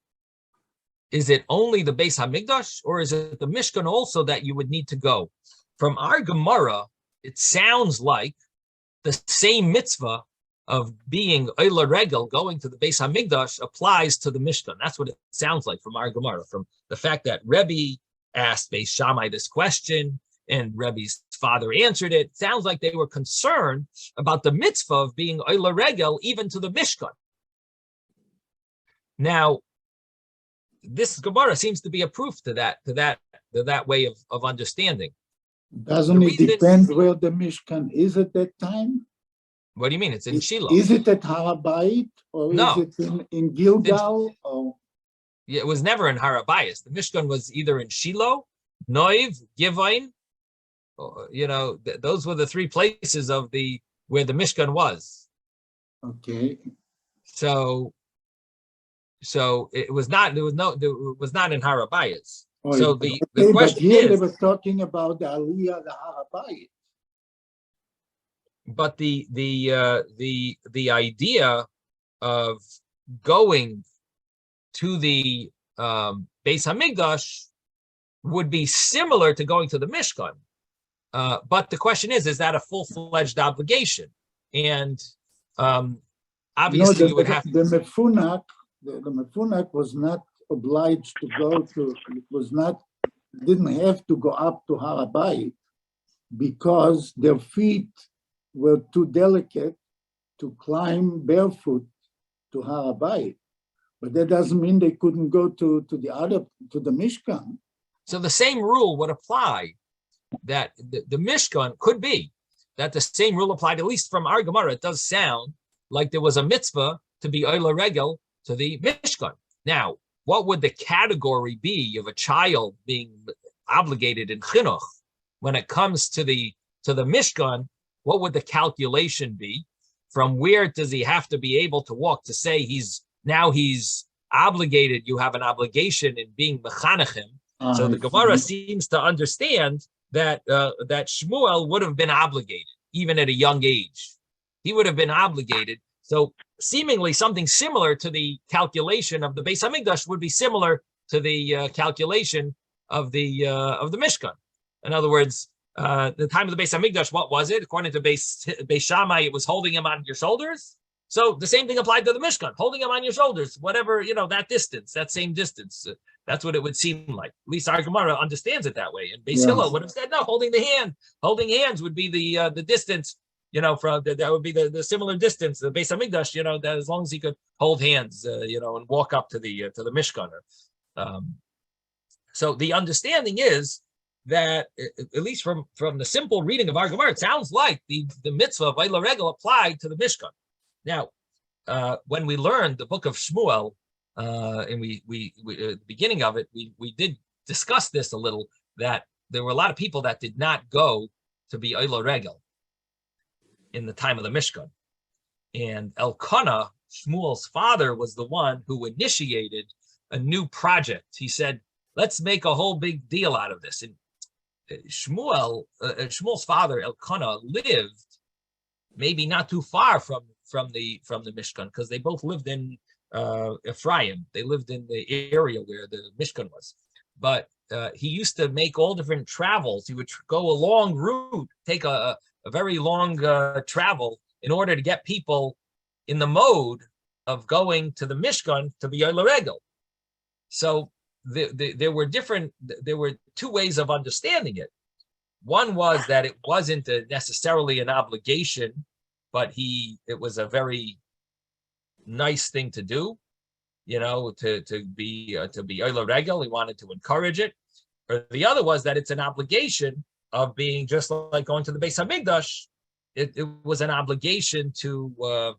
Is it only the Beis Hamikdash, or is it the Mishkan also that you would need to go? From our Gemara, it sounds like the same mitzvah of being Oila Regel, going to the Beis Hamikdash, applies to the Mishkan. That's what it sounds like from our Gemara, from the fact that Rebbe asked Beis Shammai this question, and Rebbe's father answered it. It sounds like they were concerned about the mitzvah of being Oila Regel even to the Mishkan. Now, this Gemara seems to be a proof to that way of understanding. Doesn't it depend where the Mishkan is at that time? What do you mean? It's in Shiloh. Is it at Har HaBayit, or No. is it in Gilgal? Or? Yeah, it was never in Har HaBayis. The Mishkan was either in Shiloh, Noiv, Givain. Those were the 3 places where the Mishkan was. Okay. So it was not in Har HaBayis. So the question but here is, they were talking about the Aliyah, the Har HaBayit. but the idea of going to the Beis Hamikdash would be similar to going to the Mishkan. But the question is that a full-fledged obligation? And obviously you would have the Mefunak was not obliged to go to, didn't have to go up to Har HaBayit because their feet were too delicate to climb barefoot to Har HaBayit. But that doesn't mean they couldn't go to the Mishkan. So the same rule would apply, that the Mishkan could be, that the same rule applied, at least from our Gemara. It does sound like there was a mitzvah to be Oila Regel to the Mishkan. Now, what would the category be of a child being obligated in chinuch when it comes to the Mishkan? What would the calculation be? From where does he have to be able to walk to say he's obligated? You have an obligation in being mechanechim. So the Gemara seems to understand that Shmuel would have been obligated even at a young age. He would have been obligated. So seemingly something similar to the calculation of the Beis Hamikdash would be similar to the calculation of the Mishkan. In other words, the time of the Beis Hamikdash, what was it? According to Beis Shammai, it was holding him on your shoulders. So the same thing applied to the Mishkan, holding him on your shoulders, whatever, that distance, that same distance. That's what it would seem like. At least our Gemara understands it that way. And Beis Hillel would have said, no, holding hands would be the distance, from that would be the similar distance. The Beis Hamikdash, that as long as he could hold hands, and walk up to the Mishkan. So the understanding is that, at least from the simple reading of our Gemara, it sounds like the mitzvah of Eilah Regel applied to the Mishkan. Now, when we learned the book of Shmuel, and we at the beginning of it, we did discuss this a little, that there were a lot of people that did not go to be Eilah Regel in the time of the Mishkan. And Elkanah, Shmuel's father, was the one who initiated a new project. He said, let's make a whole big deal out of this. And Shmuel's father, Elkanah, lived maybe not too far from the Mishkan, because they both lived in Ephraim. They lived in the area where the Mishkan was. But he used to make all different travels. He would go a long route, take a very long travel in order to get people in the mode of going to the Mishkan to be Eilah Regel. So there were two ways of understanding it. One was that it wasn't necessarily an obligation, but it was a very nice thing to do, to be Eilah Regel. He wanted to encourage it. Or the other was that it's an obligation of being just like going to the Beis Hamikdash. It was an obligation to go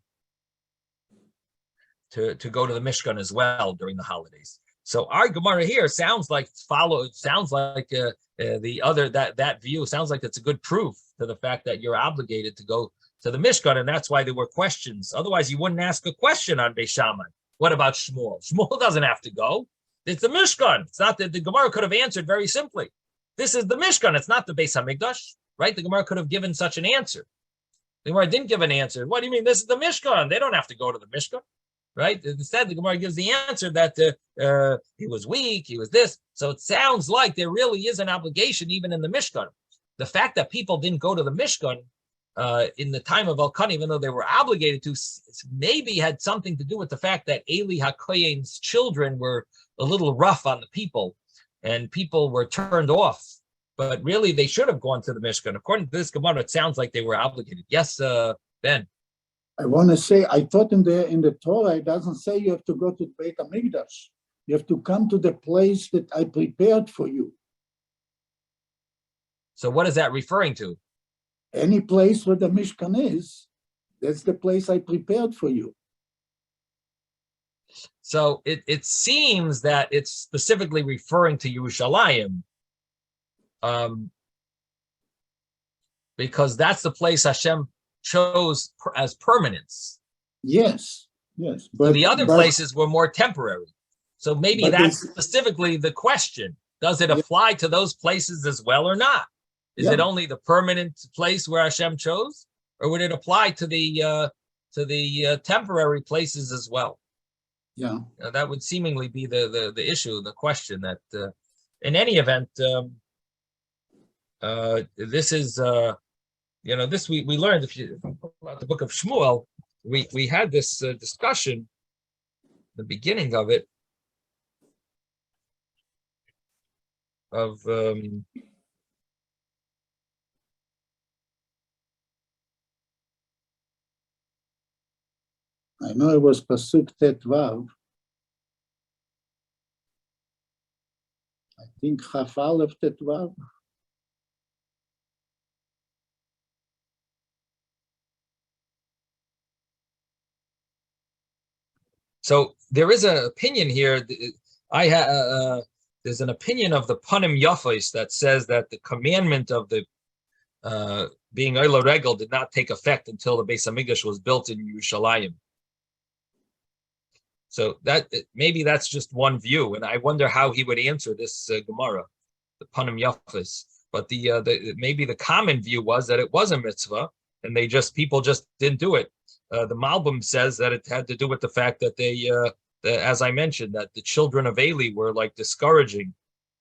to the Mishkan as well during the holidays. So our Gemara here sounds like the other that view sounds like it's a good proof to the fact that you're obligated to go to the Mishkan, and that's why there were questions. Otherwise, you wouldn't ask a question on Beis Shammai. What about Shmuel? Shmuel doesn't have to go. It's the Mishkan. It's not that the Gemara could have answered very simply. This is the Mishkan. It's not the Beis Hamikdash, right? The Gemara could have given such an answer. The Gemara didn't give an answer. What do you mean? This is the Mishkan. They don't have to go to the Mishkan, right? Instead, the Gemara gives the answer that he was weak, he was this. So it sounds like there really is an obligation even in the Mishkan. The fact that people didn't go to the Mishkan in the time of Elkanah, even though they were obligated to, maybe had something to do with the fact that Eli HaKohen's children were a little rough on the people, and people were turned off. But really, they should have gone to the Mishkan. According to this Gemara, it sounds like they were obligated. Yes, Ben. I want to say, I thought in the Torah, it doesn't say you have to go to Beit HaMikdash. You have to come to the place that I prepared for you. So what is that referring to? Any place where the Mishkan is, that's the place I prepared for you. So it seems that it's specifically referring to Yerushalayim, because that's the place Hashem chose as permanence. Yes. But the other places were more temporary. So maybe that's specifically the question. Does it apply to those places as well or not? Is it only the permanent place where Hashem chose, or would it apply to the temporary places as well? Yeah, that would seemingly be the issue, the question. That in any event, this is this we learned about the book of Shmuel. We had this discussion, the beginning of it, of I know it was Pasuk Tet Vav. I think Chaf Aleph Tet Vav. So there is an opinion here. There's an opinion of the Panim Yafos that says that the commandment of the being Eilah Regel did not take effect until the Beis Hamikdash was built in Yerushalayim. So maybe that's just one view, and I wonder how he would answer this Gemara, the Panim Yafos. But maybe the common view was that it was a mitzvah, and people just didn't do it. The Malbim says that it had to do with the fact that they, as I mentioned, that the children of Eli were like discouraging.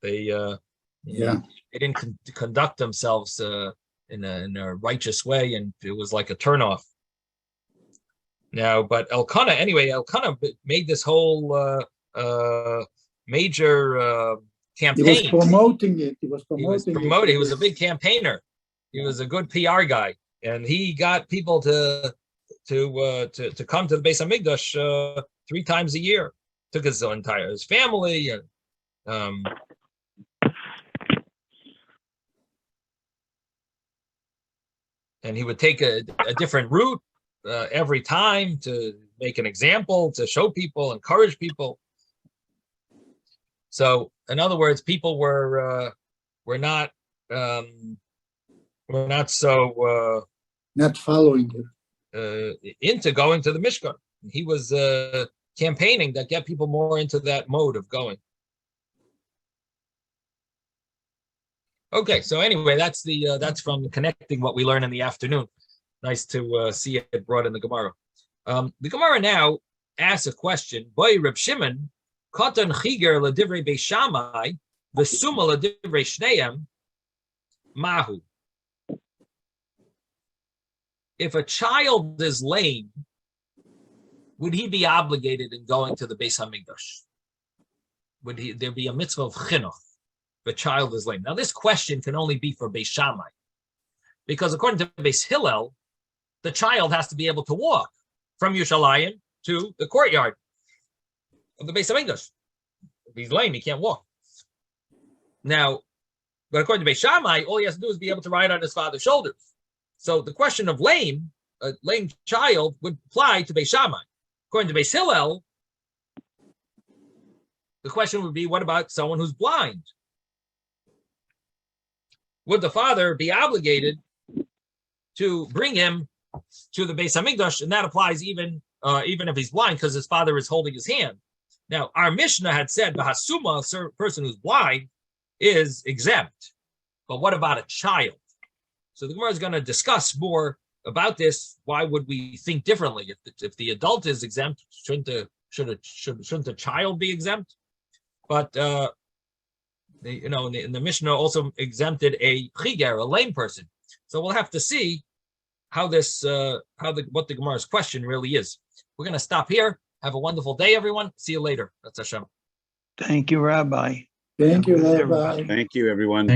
They didn't conduct themselves in a righteous way, and it was like a turnoff. Now, but Elkanah made this whole major campaign. He was promoting it. He was a big campaigner. He was a good PR guy, and he got people to come to the Beis Hamikdash 3 times a year. Took his family, and and he would take a different route every time to make an example, to show people, encourage people. So, in other words, people were not so Not following it. into going to the Mishkan. He was campaigning that get people more into that mode of going. Okay, so anyway, that's from connecting what we learn in the afternoon. Nice to see it brought in the Gemara. The Gemara now asks a question. Boy, Reb Shimon, Katan Chiger ledivrei Beis Shammai, v'suma ledivrei Shneim, Mahu. If a child is lame, would he be obligated in going to the Beis Hamikdash? Would there be a mitzvah of chinuch if a child is lame? Now, this question can only be for Beis Shammai, because according to Beis Hillel, the child has to be able to walk from Yerushalayim to the courtyard of the Beis Hamikdash. If he's lame, he can't walk. Now, but according to Beis Shammai, all he has to do is be able to ride on his father's shoulders. So the question of a lame child would apply to Beis Shammai. According to Beis Hillel, the question would be, what about someone who's blind? Would the father be obligated to bring him to the Beis Hamikdash? And that applies even if he's blind, because his father is holding his hand. Now, our Mishnah had said the hasuma, a person who's blind, is exempt. But what about a child? So the Gemara is going to discuss more about this. Why would we think differently? If the adult is exempt, shouldn't the child be exempt? But in the Mishnah also exempted a chiger, a lame person. So we'll have to see what the Gemara's question really is. We're going to stop here. Have a wonderful day, everyone. See you later. That's Hashem. Thank you, Rabbi. Thank you, Rabbi. Rabbi. Thank you, everyone.